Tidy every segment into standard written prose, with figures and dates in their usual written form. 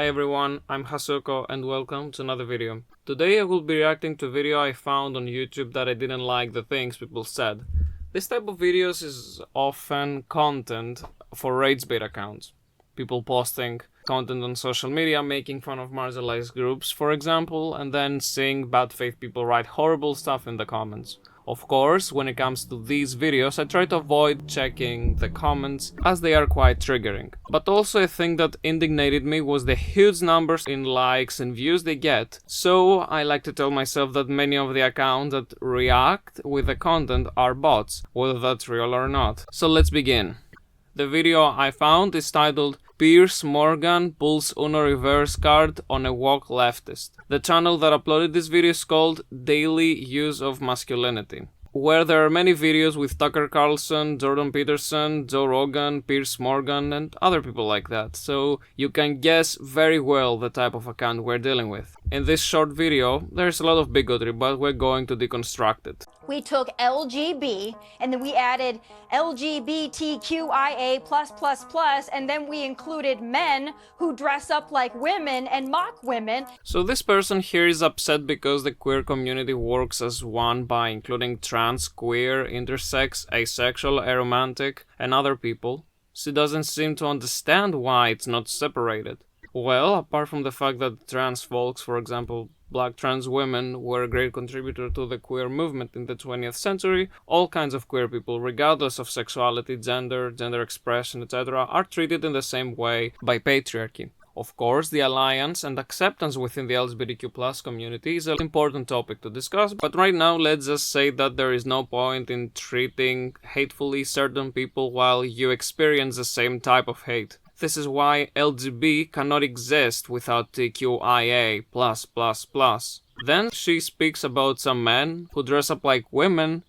everyone, I'm Hasuko and welcome to another video. Today I will be reacting to a video I found on YouTube that I didn't like the things people said. This type of videos is often content for rage bait accounts. People posting content on social media making fun of marginalized groups, for example, and then seeing bad faith people write horrible stuff in the comments. Of course, when it comes to these videos, I try to avoid checking the comments as they are quite triggering. But also a thing that indignated me was the huge numbers in likes and views they get. So I like to tell myself that many of the accounts that react with the content are bots, whether that's real or not. So let's begin. The video I found is titled Piers Morgan pulls Uno reverse card on a woke leftist. The channel that uploaded this video is called Dose of Masculinity, where there are many videos with Tucker Carlson, Jordan Peterson, Joe Rogan, Piers Morgan, and other people like that, so you can guess very well the type of account we're dealing with. In this short video, there's a lot of bigotry, but we're going to deconstruct it. We took LGB and then we added LGBTQIA+++, and then we included men who dress up like women and mock women. So this person here is upset because the queer community works as one by including trans, queer, intersex, asexual, aromantic, and other people. She doesn't seem to understand why it's not separated. Well, apart from the fact that trans folks, for example, black trans women, were a great contributor to the queer movement in the 20th century, all kinds of queer people, regardless of sexuality, gender expression, etc., are treated in the same way by patriarchy. Of course, the alliance and acceptance within the LGBTQ+ community is an important topic to discuss, but right now let's just say that there is no point in treating hatefully certain people while you experience the same type of hate. This is why LGB cannot exist without TQIA+++. Then she speaks about some men who dress up like women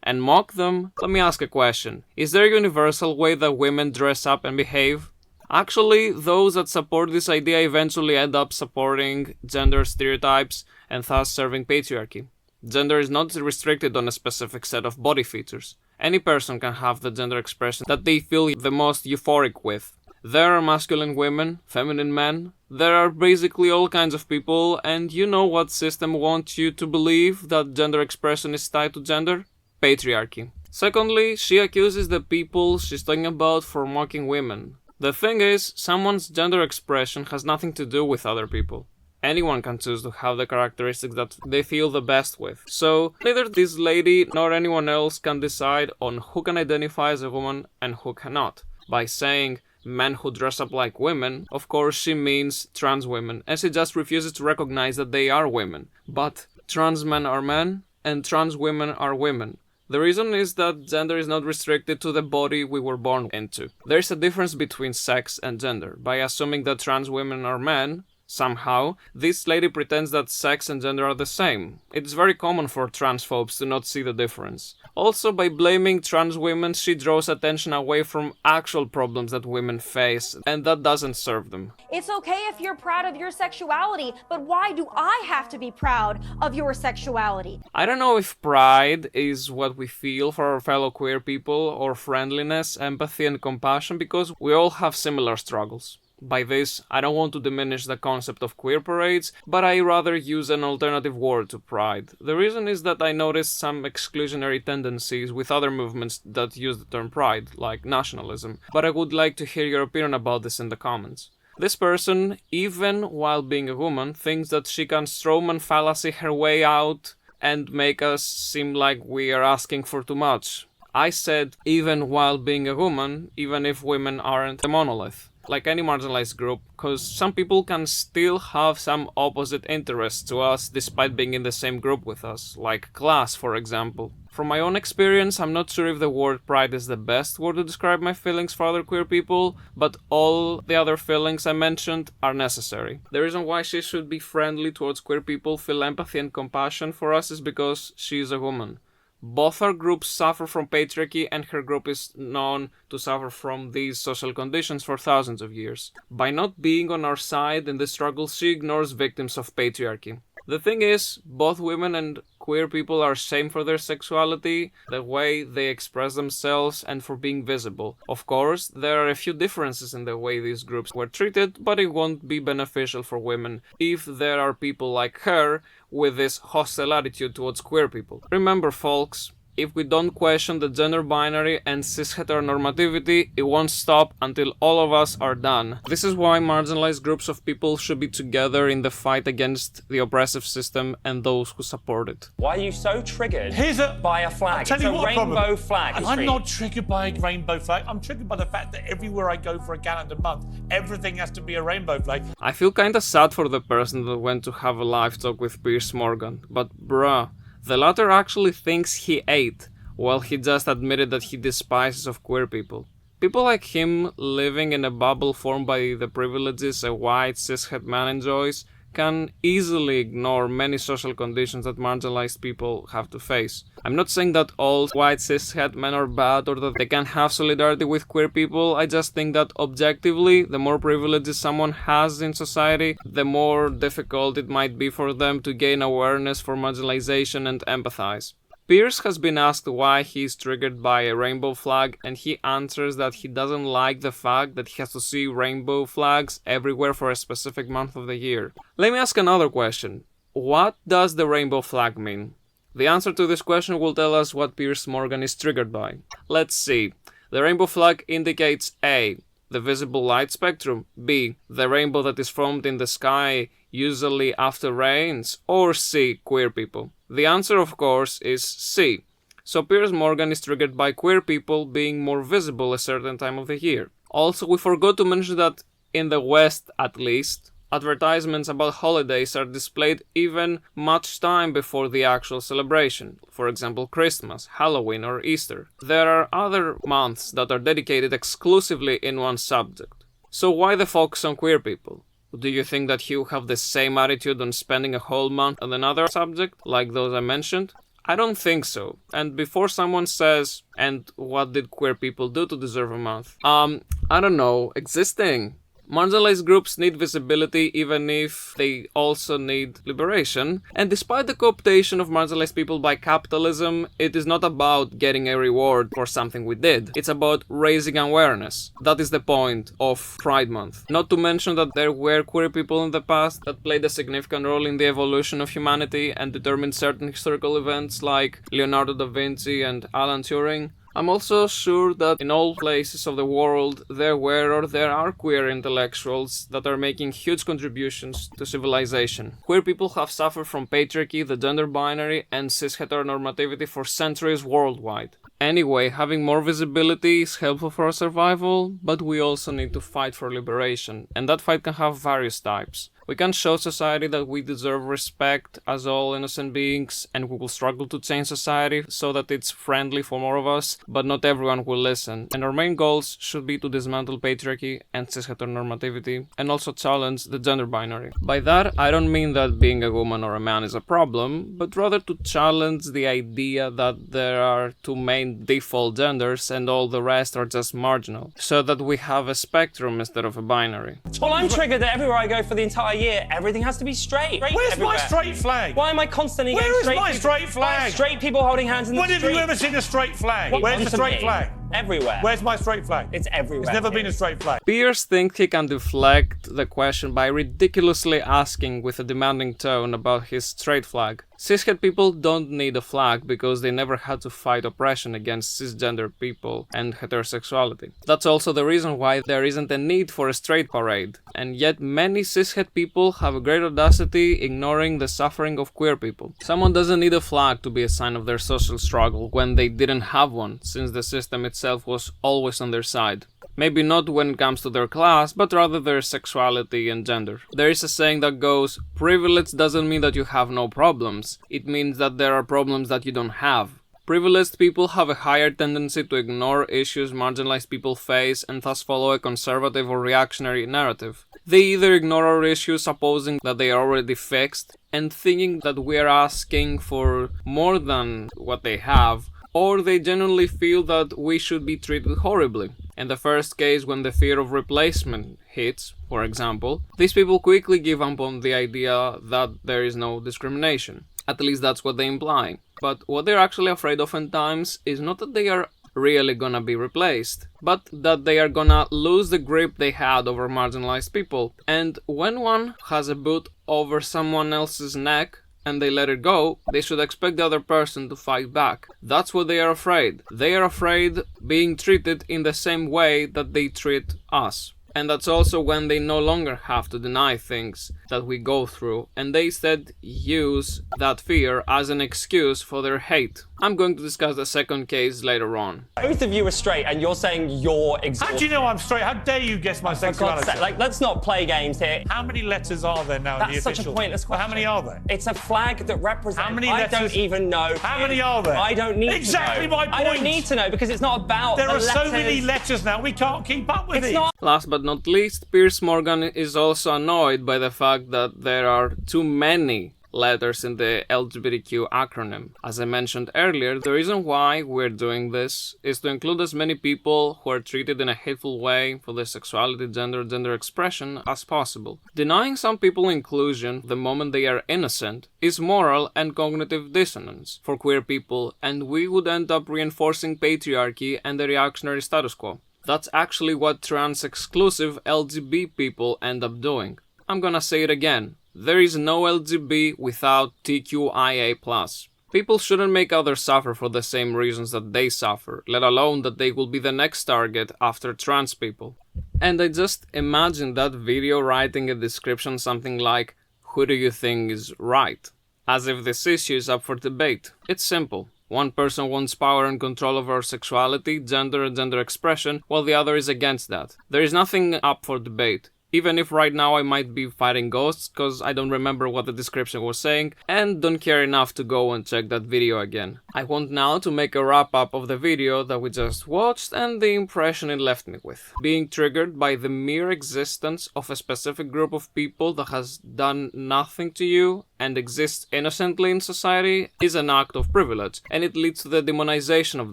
and mock them. Let me ask a question. Is there a universal way that women dress up and behave? Actually, those that support this idea eventually end up supporting gender stereotypes and thus serving patriarchy. Gender is not restricted on a specific set of body features. Any person can have the gender expression that they feel the most euphoric with. There are masculine women, feminine men, there are basically all kinds of people, and you know what system wants you to believe that gender expression is tied to gender? Patriarchy. Secondly, she accuses the people she's talking about for mocking women. The thing is, someone's gender expression has nothing to do with other people. Anyone can choose to have the characteristics that they feel the best with. So, neither this lady nor anyone else can decide on who can identify as a woman and who cannot. By saying men who dress up like women, of course she means trans women, and she just refuses to recognize that they are women. But trans men are men, and trans women are women. The reason is that gender is not restricted to the body we were born into. There is a difference between sex and gender. By assuming that trans women are men, somehow, this lady pretends that sex and gender are the same. It's very common for transphobes to not see the difference. Also, by blaming trans women, she draws attention away from actual problems that women face, and that doesn't serve them. It's okay if you're proud of your sexuality, but why do I have to be proud of your sexuality? I don't know if pride is what we feel for our fellow queer people, or friendliness, empathy, and compassion, because we all have similar struggles. By this, I don't want to diminish the concept of queer parades, but I rather use an alternative word to pride. The reason is that I noticed some exclusionary tendencies with other movements that use the term pride, like nationalism, but I would like to hear your opinion about this in the comments. This person, even while being a woman, thinks that she can strawman fallacy her way out and make us seem like we are asking for too much. I said even while being a woman, even if women aren't a monolith. Like any marginalized group, because some people can still have some opposite interests to us despite being in the same group with us, like class, for example. From my own experience, I'm not sure if the word pride is the best word to describe my feelings for other queer people, but all the other feelings I mentioned are necessary. The reason why she should be friendly towards queer people, feel empathy and compassion for us is because she is a woman. Both our groups suffer from patriarchy, and her group is known to suffer from these social conditions for thousands of years. By not being on our side in the struggle, she ignores victims of patriarchy. The thing is, both women and queer people are shamed for their sexuality, the way they express themselves, and for being visible. Of course, there are a few differences in the way these groups were treated, but it won't be beneficial for women if there are people like her with this hostile attitude towards queer people. Remember, folks, if we don't question the gender binary and cis heteronormativity, it won't stop until all of us are done. This is why marginalized groups of people should be together in the fight against the oppressive system and those who support it. Why are you so triggered by a flag? It's a rainbow flag. I'm not triggered by a rainbow flag. I'm triggered by the fact that everywhere I go for a calendar month, everything has to be a rainbow flag. I feel kinda sad for the person that went to have a live talk with Piers Morgan, but bruh, the latter actually thinks he ate, while he just admitted that he despises of queer people. People like him, living in a bubble formed by the privileges a white cishet man enjoys, can easily ignore many social conditions that marginalized people have to face. I'm not saying that all white cishet men are bad or that they can't have solidarity with queer people. I just think that objectively, the more privileges someone has in society, the more difficult it might be for them to gain awareness for marginalization and empathize. Piers has been asked why he is triggered by a rainbow flag, and he answers that he doesn't like the fact that he has to see rainbow flags everywhere for a specific month of the year. Let me ask another question. What does the rainbow flag mean? The answer to this question will tell us what Piers Morgan is triggered by. Let's see. The rainbow flag indicates A, the visible light spectrum, B, the rainbow that is formed in the sky, usually after rains, or C, queer people. The answer, of course, is C. So Piers Morgan is triggered by queer people being more visible a certain time of the year. Also, we forgot to mention that in the West, at least, advertisements about holidays are displayed even much time before the actual celebration. For example, Christmas, Halloween, or Easter. There are other months that are dedicated exclusively in one subject. So why the focus on queer people? Do you think that he will have the same attitude on spending a whole month on another subject, like those I mentioned? I don't think so. And before someone says, and what did queer people do to deserve a month? I don't know, existing. Marginalized groups need visibility even if they also need liberation. And despite the cooptation of marginalized people by capitalism, it is not about getting a reward for something we did. It's about raising awareness. That is the point of Pride Month. Not to mention that there were queer people in the past that played a significant role in the evolution of humanity and determined certain historical events like Leonardo da Vinci and Alan Turing. I'm also sure that in all places of the world there were or there are queer intellectuals that are making huge contributions to civilization. Queer people have suffered from patriarchy, the gender binary, and cis heteronormativity for centuries worldwide. Anyway, having more visibility is helpful for our survival, but we also need to fight for liberation, and that fight can have various types. We can show society that we deserve respect as all innocent beings, and we will struggle to change society so that it's friendly for more of us, but not everyone will listen. And our main goals should be to dismantle patriarchy and cis heteronormativity, and also challenge the gender binary. By that, I don't mean that being a woman or a man is a problem, but rather to challenge the idea that there are two main default genders and all the rest are just marginal, so that we have a spectrum instead of a binary. Well, I'm triggered that everywhere I go for the entire year, everything has to be straight. Where's my straight flag? Why am I constantly Where getting is straight my people? straight flag? Straight people holding hands in the When street. have you ever seen a straight flag? Where's the straight flag? Everywhere. Where's my straight flag? It's everywhere. It's never been a straight flag. Piers thinks he can deflect the question by ridiculously asking with a demanding tone about his straight flag. Cishet people don't need a flag because they never had to fight oppression against cisgender people and heterosexuality. That's also the reason why there isn't a need for a straight parade. And yet many cishet people have a great audacity ignoring the suffering of queer people. Someone doesn't need a flag to be a sign of their social struggle when they didn't have one, since the system itself was always on their side. Maybe not when it comes to their class, but rather their sexuality and gender. There is a saying that goes, privilege doesn't mean that you have no problems. It means that there are problems that you don't have. Privileged people have a higher tendency to ignore issues marginalized people face and thus follow a conservative or reactionary narrative. They either ignore our issues supposing that they are already fixed and thinking that we are asking for more than what they have, or they genuinely feel that we should be treated horribly. In the first case, when the fear of replacement hits, for example, these people quickly give up on the idea that there is no discrimination. At least that's what they imply. But what they're actually afraid oftentimes is not that they are really gonna be replaced, but that they are gonna lose the grip they had over marginalized people. And when one has a boot over someone else's neck and they let it go, they should expect the other person to fight back. That's what they are afraid. They are afraid being treated in the same way that they treat us. And that's also when they no longer have to deny things that we go through, and they instead use that fear as an excuse for their hate. I'm going to discuss the second case later on. Both of you are straight, and you're saying you're exhausted. How do you know I'm straight? How dare you guess my For God's sexuality? sake, like, let's not play games here. How many letters are there now in the That's such official? a pointless question. Well, how many are there? It's a flag that represents... How many I letters? don't even know. How many are there? I don't need Exactly to know. my point. I don't need to know because it's not about There the are so letters. many letters now, we can't keep up with It's it. not... Last but not least, Piers Morgan is also annoyed by the fact that there are too many letters in the LGBTQ acronym. As I mentioned earlier, the reason why we're doing this is to include as many people who are treated in a hateful way for their sexuality, gender expression as possible. Denying some people inclusion the moment they are innocent is moral and cognitive dissonance for queer people, and we would end up reinforcing patriarchy and the reactionary status quo. That's actually what trans-exclusive LGB people end up doing. I'm gonna say it again. There is no LGB without TQIA+. People shouldn't make others suffer for the same reasons that they suffer, let alone that they will be the next target after trans people. And I just imagine that video writing a description something like, "Who do you think is right?" As if this issue is up for debate. It's simple. One person wants power and control over sexuality, gender and gender expression, while the other is against that. There is nothing up for debate. Even if right now I might be fighting ghosts, cause I don't remember what the description was saying, and don't care enough to go and check that video again. I want now to make a wrap up of the video that we just watched and the impression it left me with. Being triggered by the mere existence of a specific group of people that has done nothing to you and exists innocently in society is an act of privilege, and it leads to the demonization of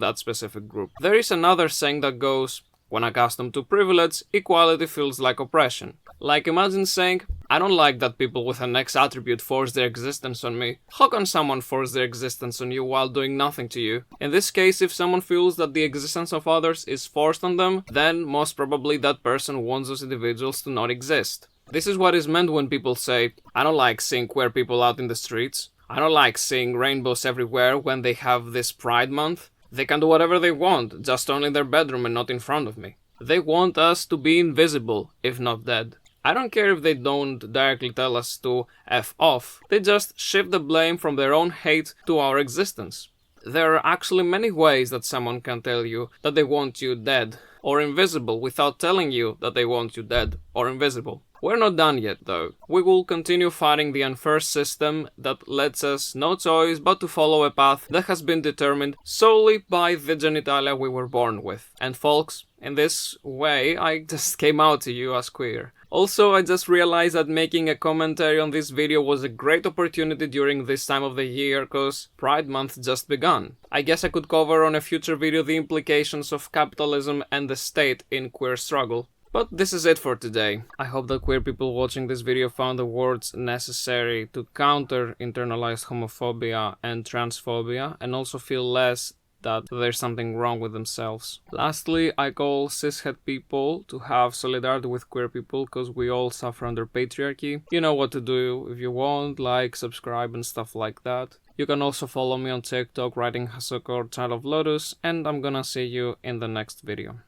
that specific group. There is another saying that goes, "When accustomed to privilege, equality feels like oppression." Like, imagine saying, "I don't like that people with an X attribute force their existence on me." How can someone force their existence on you while doing nothing to you? In this case, if someone feels that the existence of others is forced on them, then most probably that person wants those individuals to not exist. This is what is meant when people say, "I don't like seeing queer people out in the streets. I don't like seeing rainbows everywhere when they have this Pride Month. They can do whatever they want, just only in their bedroom and not in front of me." They want us to be invisible, if not dead. I don't care if they don't directly tell us to F off, they just shift the blame from their own hate to our existence. There are actually many ways that someone can tell you that they want you dead or invisible without telling you that they want you dead or invisible. We're not done yet, though. We will continue fighting the unfair system that lets us no choice but to follow a path that has been determined solely by the genitalia we were born with. And folks, in this way, I just came out to you as queer. Also, I just realized that making a commentary on this video was a great opportunity during this time of the year, cause Pride Month just begun. I guess I could cover on a future video the implications of capitalism and the state in queer struggle. But this is it for today. I hope that queer people watching this video found the words necessary to counter internalized homophobia and transphobia, and also feel less that there's something wrong with themselves. Lastly, I call cishet people to have solidarity with queer people because we all suffer under patriarchy. You know what to do if you want, like, subscribe and stuff like that. You can also follow me on TikTok writing Hasoko or Child of Lotus, and I'm gonna see you in the next video.